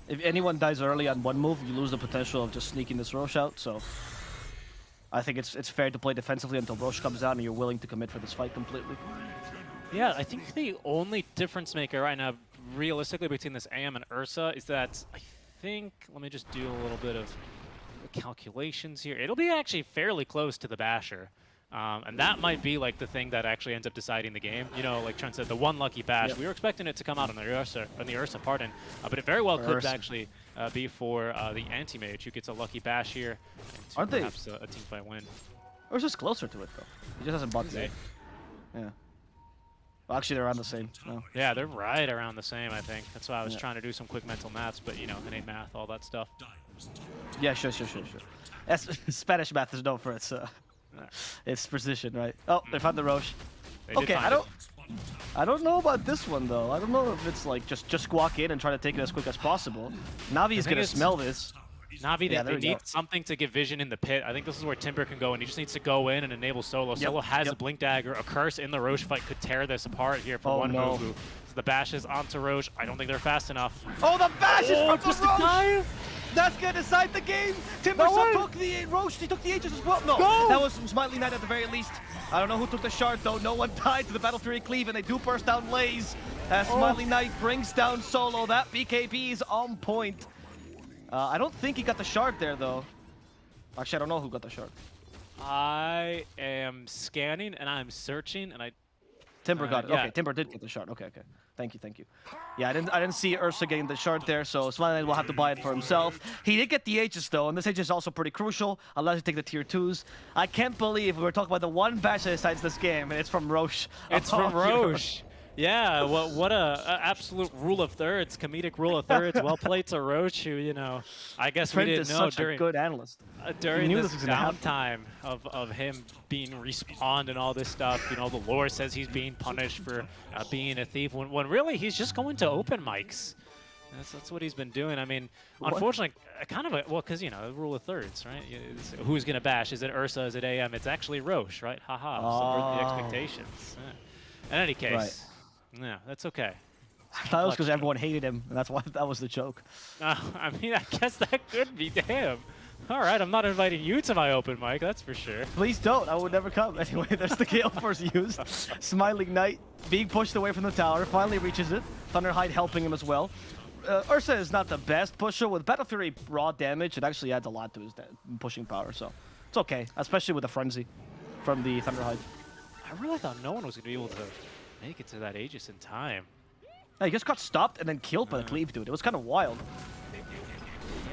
If anyone dies early on OneMove, you lose the potential of just sneaking this Rosh out, so I think it's fair to play defensively until Rosh comes out and you're willing to commit for this fight completely. Yeah, I think the only difference maker right now, realistically, between this AM and Ursa is that I think, let me just do a little bit of calculations here. It'll be actually fairly close to the Basher. And that might be like the thing that actually ends up deciding the game. You know, like Trent said, the one lucky bash. We were expecting it to come out on the Ursa, but it very well could actually be for the anti-mage who gets a lucky bash here. Aren't they? Perhaps a team fight win. Ursa's closer to it though. He just hasn't bought the A. Yeah. Well, actually, they're around the same. No. Yeah, they're right around the same, I think. That's why I was trying to do some quick mental maths, but you know, it ain't math, all that stuff. Yeah, sure. Spanish math is known for its it's precision, right? Oh, they found the Rosh. Okay, I don't know about this one though. I don't know if it's like just squawk in and try to take it as quick as possible. Navi is gonna smell this. Navi, they need something to give vision in the pit. I think this is where Timber can go, and he just needs to go in and enable Solo. Solo has a Blink Dagger. A Curse in the Rosh fight could tear this apart here for OneMove. So the bashes onto Rosh. I don't think they're fast enough. Oh, the bashes from the Rosh! That's gonna decide the game! Timber took the Rosh, he took the Aegis as well. No, that was Smiley Knight at the very least. I don't know who took the shard though. No one died to the Battle Fury Cleave, and they do burst down Lays. As Smiley Knight brings down Solo. That BKB is on point. I don't think he got the shard there though. Actually, I don't know who got the shard. I am scanning and I'm searching and Timber got it. Okay, Timber did get the shard. Okay. Thank you. Yeah, I didn't see Ursa getting the shard there, so Smiley Knight will have to buy it for himself. He did get the Aegis though, and this Aegis is also pretty crucial. Allows you to take the tier 2s. I can't believe we were talking about the one bash that decides this game, and it's from Rosh. It's from Rosh. Yeah, what a absolute rule of thirds, comedic rule of thirds. Well played to Roach, who, you know, I guess we didn't know during a good analyst. During this downtime of him being respawned and all this stuff. You know, the lore says he's being punished for being a thief, when really he's just going to open mics. That's what he's been doing. I mean, unfortunately, because, you know, the rule of thirds, right? Who's going to bash? Is it Ursa? Is it AM? It's actually Roche, right? Haha, subvert the expectations. In any case, yeah, that's okay. I thought it was because everyone hated him, and that's why that was the joke. I mean, I guess that could be. Damn. All right, I'm not inviting you to my open mic, that's for sure. Please don't. I would never come. Anyway, there's the Gale Force used. Smiling Knight being pushed away from the tower, finally reaches it. Thunderhide helping him as well. Ursa is not the best pusher. With Battle Fury raw damage, it actually adds a lot to his pushing power, so it's okay, especially with the Frenzy from the Thunderhide. I really thought no one was going to be able to make it to that Aegis in time. Yeah, he just got stopped and then killed by the Cleave, dude. It was kind of wild.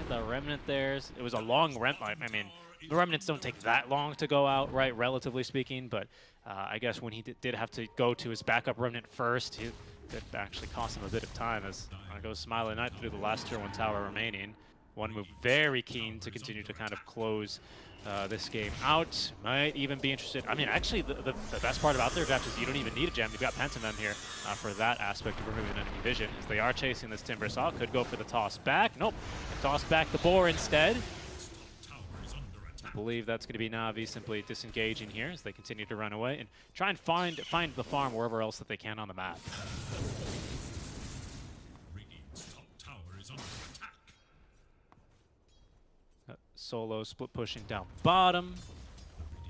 The Remnant there, it was a long Remnant. I mean, the Remnants don't take that long to go out, right, relatively speaking, but I guess when he did have to go to his backup Remnant first, it actually cost him a bit of time, as goes Smiling Knight through the last tier 1 tower remaining. OneMove very keen to continue to kind of close this game out. Might even be interested. I mean, actually, the best part about their draft is you don't even need a gem. You've got Pentamem here for that aspect of removing enemy vision, as they are chasing this Timber Saw. Could go for the toss back. Nope. Toss back the boar instead. believe that's going to be Navi simply disengaging here as they continue to run away and try and find the farm wherever else that they can on the map. Solo split pushing down bottom.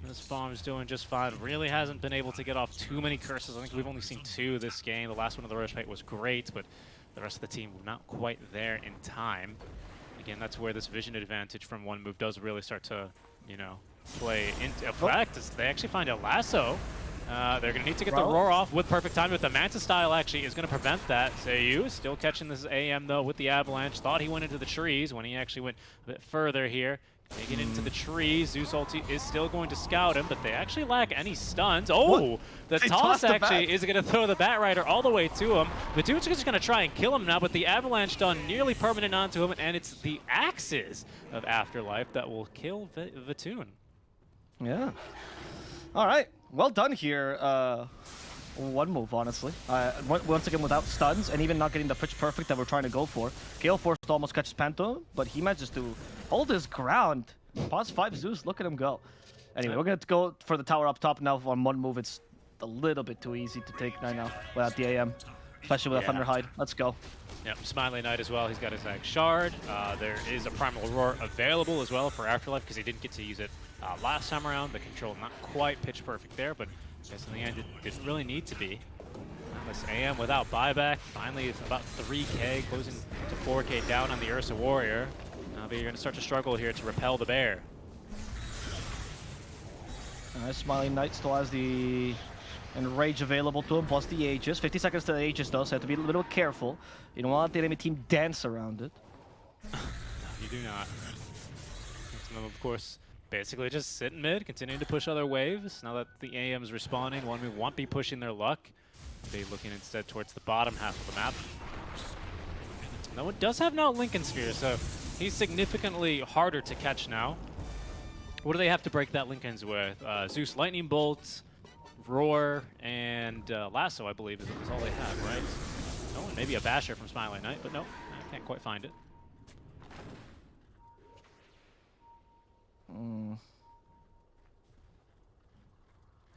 This farm's doing just fine. Really hasn't been able to get off too many curses. I think we've only seen 2 this game. The last one of the rush fight was great, but the rest of the team not quite there in time. Again, that's where this vision advantage from OneMove does really start to, you know, play into effect. As they actually find a lasso. They're going to need to get the roar off with perfect timing, but the Mantis style actually is going to prevent that. Seiyuu still catching this AM though with the avalanche. Thought he went into the trees when he actually went a bit further here. Taking into the trees. Zeus ulti is still going to scout him, but they actually lack any stuns. Oh, the toss actually is going to throw the Bat Rider all the way to him. Vatoon's just going to try and kill him now, but the avalanche done nearly permanent onto him, and it's the axes of Afterlife that will kill Vatoon. Yeah. All right. Well done here. OneMove, honestly. Once again, without stuns and even not getting the pitch perfect that we're trying to go for. Gale Force almost catches Panto, but he manages to hold his ground. Pause 5 Zeus, look at him go. Anyway, we're going to go for the tower up top now on OneMove. It's a little bit too easy to take right now without the AM, especially with a Thunder Hide. Let's go. Yep, Smiley Knight as well. He's got his Ag Shard. There is a Primal Roar available as well for Afterlife because he didn't get to use it last time around. The control not quite pitch perfect there, but I guess in the end it didn't really need to be. This AM without buyback. Finally, it's about 3k, closing to 4k down on the Ursa Warrior. Navi, you're going to start to struggle here to repel the bear. Smiley Knight still has the Enrage available to him, plus the Aegis. 50 seconds to the Aegis though, so you have to be a little careful. You don't want the enemy team dance around it. No, you do not. Of course, basically just sit in mid, continuing to push other waves. Now that the AM is respawning, OneMove won't be pushing their luck. They'll be looking instead towards the bottom half of the map. Now it does have now Lincoln Sphere, so he's significantly harder to catch now. What do they have to break that Lincoln's with? Zeus Lightning Bolt, Roar, and Lasso, I believe, is all they have, right? Oh, and maybe a Basher from Smiley Knight, but no, I can't quite find it.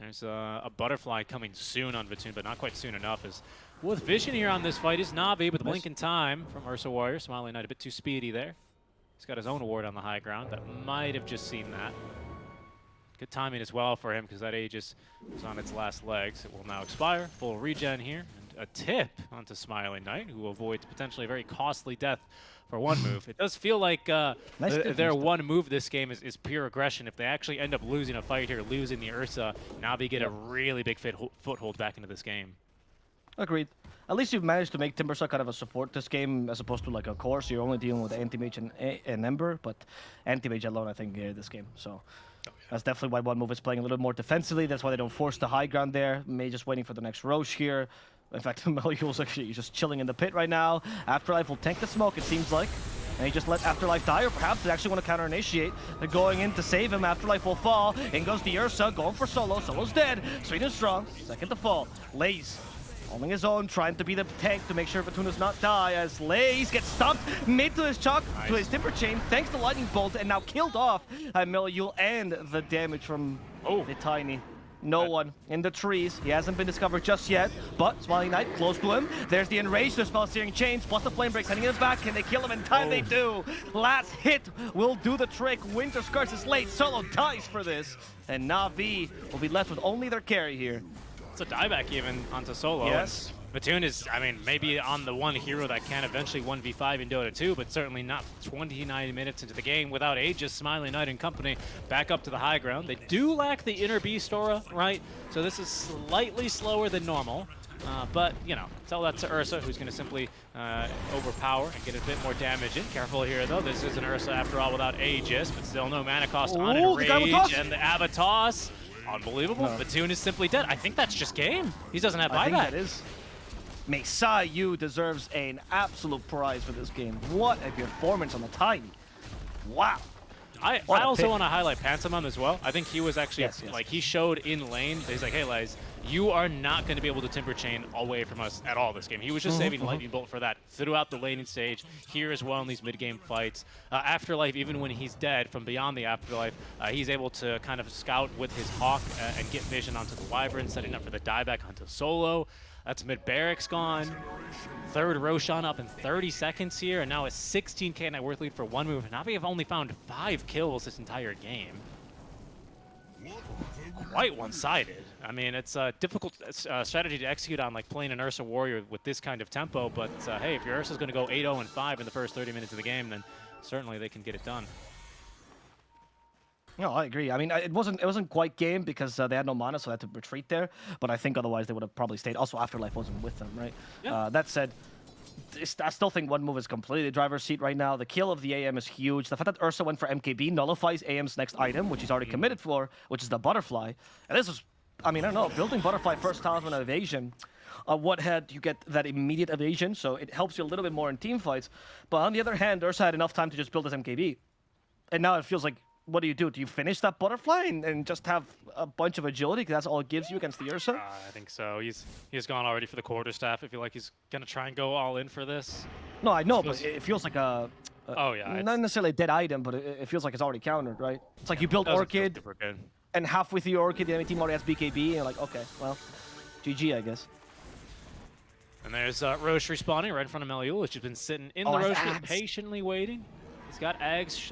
There's a Butterfly coming soon on Vatoon, but not quite soon enough. As with vision here on this fight is Navi with Blink in Time from Ursa Warrior. Smiley Knight a bit too speedy there. He's got his own ward on the high ground. That might have just seen that. Good timing as well for him because that Aegis is on its last legs. It will now expire. Full regen here. And a tip onto Smiley Knight, who avoids potentially a very costly death for OneMove. It does feel like their OneMove this game is pure aggression. If they actually end up losing a fight here, losing the Ursa, Navi get a really big foothold back into this game. Agreed. At least you've managed to make Timbersaw kind of a support this game as opposed to like a core, so you're only dealing with Anti-Mage and Ember, but Anti-Mage alone I think this game. So that's definitely why OneMove is playing a little more defensively. That's why they don't force the high ground there. May just waiting for the next Roche here. In fact, Melio's actually just chilling in the pit right now. Afterlife will tank the smoke, it seems like. And he just let Afterlife die, or perhaps they actually want to counter-initiate. They're going in to save him. Afterlife will fall. In goes the Ursa, going for Solo. Solo's dead. Sweet and strong. Second to fall. Lays holding his own, trying to be the tank to make sure Vatoon does not die, as Lays gets stumped mid to his chalk, to his Timber Chain, thanks to Lightning Bolt, and now killed off Melio and the damage from the Tiny. No one in the trees. He hasn't been discovered just yet, but Smiley Knight close to him. There's the Enrage, the Spell Searing Chains, plus the Flame Breaks heading in his back. Can they kill him in time? They do. Last hit will do the trick. Winter's Curse is late. Solo dies for this. And Navi will be left with only their carry here. It's a dieback even onto Solo. Yes. Vatoon is, I mean, maybe on the one hero that can eventually 1v5 in Dota 2, but certainly not 29 minutes into the game without Aegis, Smiley Knight and company back up to the high ground. They do lack the inner beast aura, right? So this is slightly slower than normal. But, you know, tell that to Ursa, who's going to simply overpower and get a bit more damage in. Careful here, though. This is an Ursa, after all, without Aegis, but still no mana cost on Enrage. And the Avatos, unbelievable. No. Vatoon is simply dead. I think that's just game. He doesn't have buyback. I think that is. Seiyuu deserves an absolute prize for this game. What a performance on the Tiny. Wow. I also want to highlight Pantomime as well. I think he was actually, like, he showed in lane. He's like, hey, Lies, you are not going to be able to Timber Chain away from us at all this game. He was just saving Lightning Bolt for that throughout the laning stage, here as well in these mid-game fights. Afterlife, even when he's dead from beyond the Afterlife, he's able to kind of scout with his Hawk and get vision onto the Wyvern, setting up for the dieback onto Solo. That's mid barracks gone. Third Roshan up in 30 seconds here, and now a 16k net worth lead for OneMove. NAVI have only found 5 kills this entire game. Quite one-sided. I mean, it's a difficult strategy to execute on, like playing an Ursa Warrior with this kind of tempo, but hey, if your Ursa's going to go 8-0-5 in the first 30 minutes of the game, then certainly they can get it done. No, I agree. I mean, it wasn't quite game because they had no mana, so they had to retreat there. But I think otherwise they would have probably stayed. Also, Afterlife wasn't with them, right? Yeah. That said, I still think OneMove is completely driver's seat right now. The kill of the AM is huge. The fact that Ursa went for MKB nullifies AM's next item, which he's already committed for, which is the Butterfly. And this is, I mean, I don't know, building Butterfly first talisman evasion. What had you get that immediate evasion, so it helps you a little bit more in team fights. But on the other hand, Ursa had enough time to just build his MKB. And now it feels like, what do? Do you finish that Butterfly and just have a bunch of agility? Because that's all it gives you against the Ursa? I think so. He's gone already for the quarterstaff. I feel like he's going to try and go all in for this. No, I know, but it feels like a oh, yeah. Not necessarily a dead item, but it feels like it's already countered, right? It's like you build Orchid, and halfway through your Orchid, the enemy team already has BKB, and you're like, okay, well, GG, I guess. And there's Roche respawning right in front of Meliul, which has been sitting in the Roche pit, patiently waiting. He's got Ags,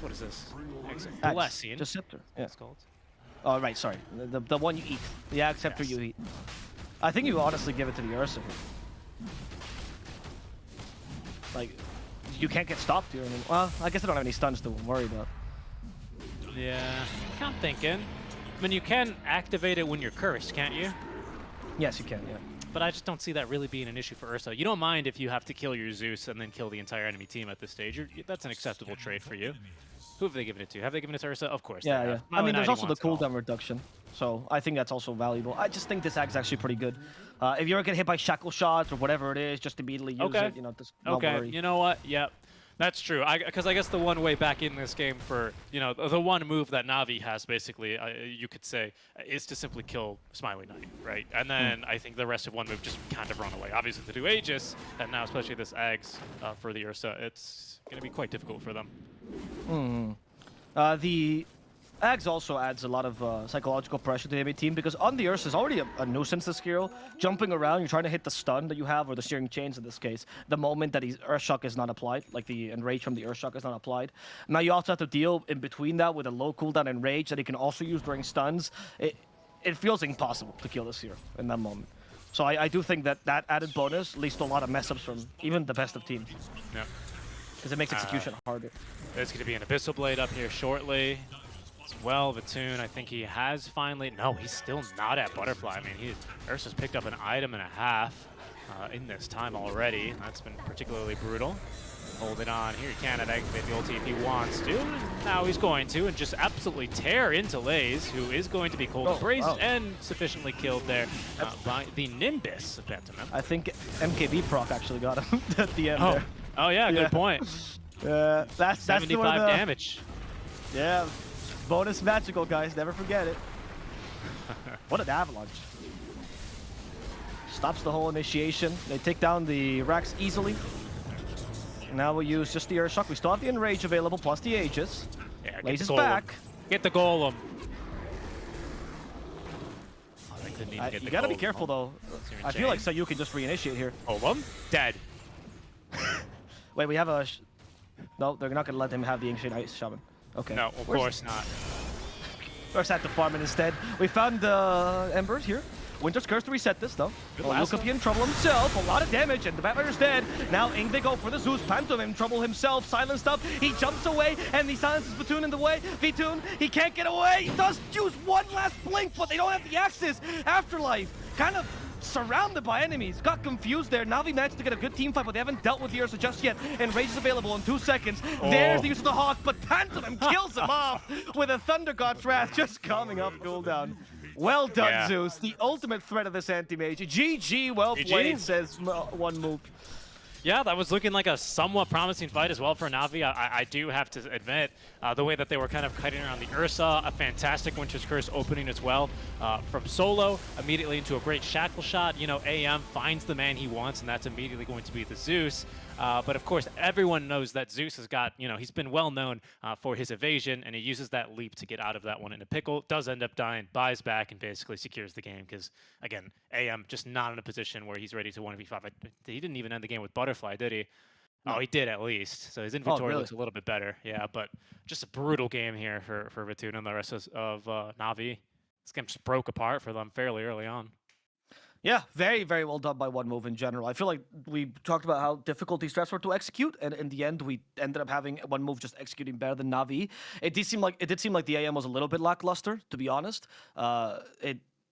what is this? Ags Blessing. Just Scepter, yeah. It's called. Oh, right, sorry. The one you eat. The Ags Scepter you eat. I think you honestly give it to the Ursa. Like, you can't get stopped here. I mean, well, I guess I don't have any stuns to worry about. Yeah, I'm thinking. I mean, you can activate it when you're cursed, can't you? Yes, you can, yeah. But I just don't see that really being an issue for Ursa. You don't mind if you have to kill your Zeus and then kill the entire enemy team at this stage. That's an acceptable trade for you. Who have they given it to? Have they given it to Ursa? Of course. Yeah, yeah. I mean, there's also the cooldown reduction, so I think that's also valuable. I just think this Ag's actually pretty good. If you ever get hit by shackle shots or whatever it is, just immediately use it. You know, just not worry. You know what? Yep. That's true. Because I guess the one way back in this game for, you know, the one move that Navi has basically, you could say, is to simply kill Smiley Knight, right? And then I think the rest of one move just kind of run away. Obviously, to do Aegis, and now especially this Ags for the Ursa, it's going to be quite difficult for them. The Ags also adds a lot of psychological pressure to the enemy team because on the Ursa is already a nuisance this hero. Jumping around, you're trying to hit the stun that you have, or the Searing Chains in this case, the moment that his Earthshock is not applied, like the Enrage from the Earthshock is not applied. Now you also have to deal in between that with a low cooldown Enrage that he can also use during stuns. It feels impossible to kill this hero in that moment. So I do think that that added bonus leads to a lot of mess-ups from even the best of teams. Yeah. Because it makes execution harder. There's going to be an Abyssal Blade up here shortly. Well, Vatoon, I think he has finally... No, he's still not at Butterfly. I mean, Ursa's picked up an item and a half in this time already. That's been particularly brutal. Holding on here. He cannot activate the ulti if he wants to. Now he's going to, and just absolutely tear into Laze, who is going to be cold embraced and sufficiently killed there by the Nimbus of Pantomime. I think MKB proc actually got him at the end there. Oh, yeah, good point. That's 75 damage. Yeah. Bonus magical, guys. Never forget it. What an avalanche. Stops the whole initiation. They take down the Rax easily. Now we'll use just the Earthshock. We still have the Enrage available, plus the Aegis. Yeah, Laze is back. Get the Golem. You gotta be careful, though. I feel like Sayu can just reinitiate here. Golem? Dead. Wait, we have a... No, they're not gonna let him have the Ancient Ice Shaman. Okay. No, of course not. First had to farm it instead. We found the Embers here. Winter's Curse to reset this, though. Luke could be in trouble himself. A lot of damage, and the Battleyer's dead. Now Ing, they go for the Zeus. Pantom in trouble himself. Silenced up. He jumps away, and he silences Vatoon in the way. Vtoon, he can't get away. He does use one last blink, but they don't have the access. Afterlife, kind of surrounded by enemies. Got confused there. Navi managed to get a good team fight, but they haven't dealt with the Ursa just yet. And Rage is available in 2 seconds. There's the use of the Hawk, but Pantomime kills him off with a Thunder God's Wrath just coming off cooldown. Well done, Zeus. The ultimate threat of this anti-mage. GG, well played, says OneMove. Yeah, that was looking like a somewhat promising fight as well for Navi. I do have to admit, the way that they were kind of kiting around the Ursa, a fantastic Winter's Curse opening as well. From solo, immediately into a great Shackle shot. You know, AM finds the man he wants, and that's immediately going to be the Zeus. But of course, everyone knows that Zeus has got, you know, he's been well known for his evasion, and he uses that leap to get out of that one in a pickle. Does end up dying, buys back, and basically secures the game because, again, AM just not in a position where he's ready to 1v5. He didn't even end the game with Butterfly, did he? No. Oh, he did at least. So his inventory really? looks a little bit better. Yeah, but just a brutal game here for Vituna and the rest of Navi. This game just broke apart for them fairly early on. Yeah, very, very well done by OneMove in general. I feel like we talked about how difficult these strats were to execute, and in the end, we ended up having OneMove just executing better than Navi. It did seem like the AM was a little bit lackluster, to be honest.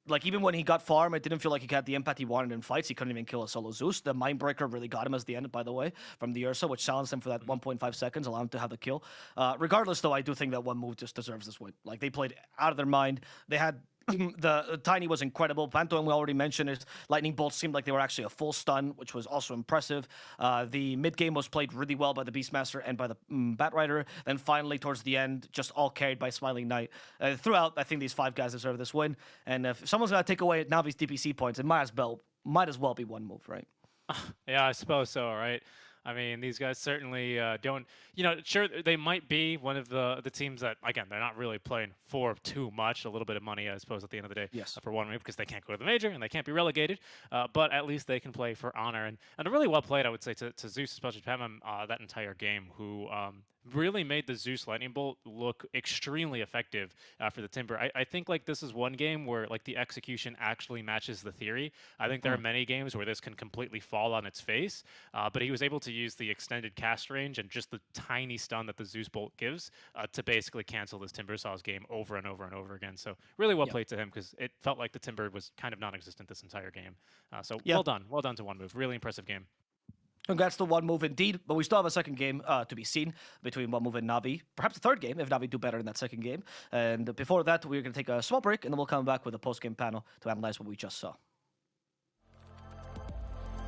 Like, even when he got farm, it didn't feel like he had the impact he wanted in fights. He couldn't even kill a solo Zeus. The Mindbreaker really got him as the end, by the way, from the Ursa, which silenced him for that 1.5 seconds, allowed him to have the kill. Regardless, though, I do think that OneMove just deserves this win. Like, they played out of their mind. They had the Tiny was incredible. Pantheon, we already mentioned, his lightning bolts seemed like they were actually a full stun, which was also impressive. The mid game was played really well by the Beastmaster and by the Batrider. Then finally, towards the end, just all carried by Smiling Knight. Throughout, I think these 5 guys deserve this win. And if someone's gonna take away Navi's DPC points, it might as well be OneMove, right? Yeah, I suppose so, right? I mean, these guys certainly don't, you know, sure, they might be one of the teams that, again, they're not really playing for too much, a little bit of money, I suppose, at the end of the day, yes, for OneMove, because they can't go to the major and they can't be relegated, but at least they can play for honor. And a really well played, I would say, to Zeus, especially Pemem, that entire game, who really made the Zeus Lightning Bolt look extremely effective for the Timber. I think, like, this is one game where, like, the execution actually matches the theory. I think there are many games where this can completely fall on its face, but he was able to use the extended cast range and just the tiny stun that the Zeus Bolt gives to basically cancel this Timbersaw's game over and over and over again. So really well played to him, because it felt like the Timber was kind of non-existent this entire game. Well done to OneMove. Really impressive game. Congrats to OneMove indeed, but we still have a second game to be seen between OneMove and Navi. Perhaps a third game if Navi do better in that second game. And before that, we're going to take a small break, and then we'll come back with a post-game panel to analyze what we just saw.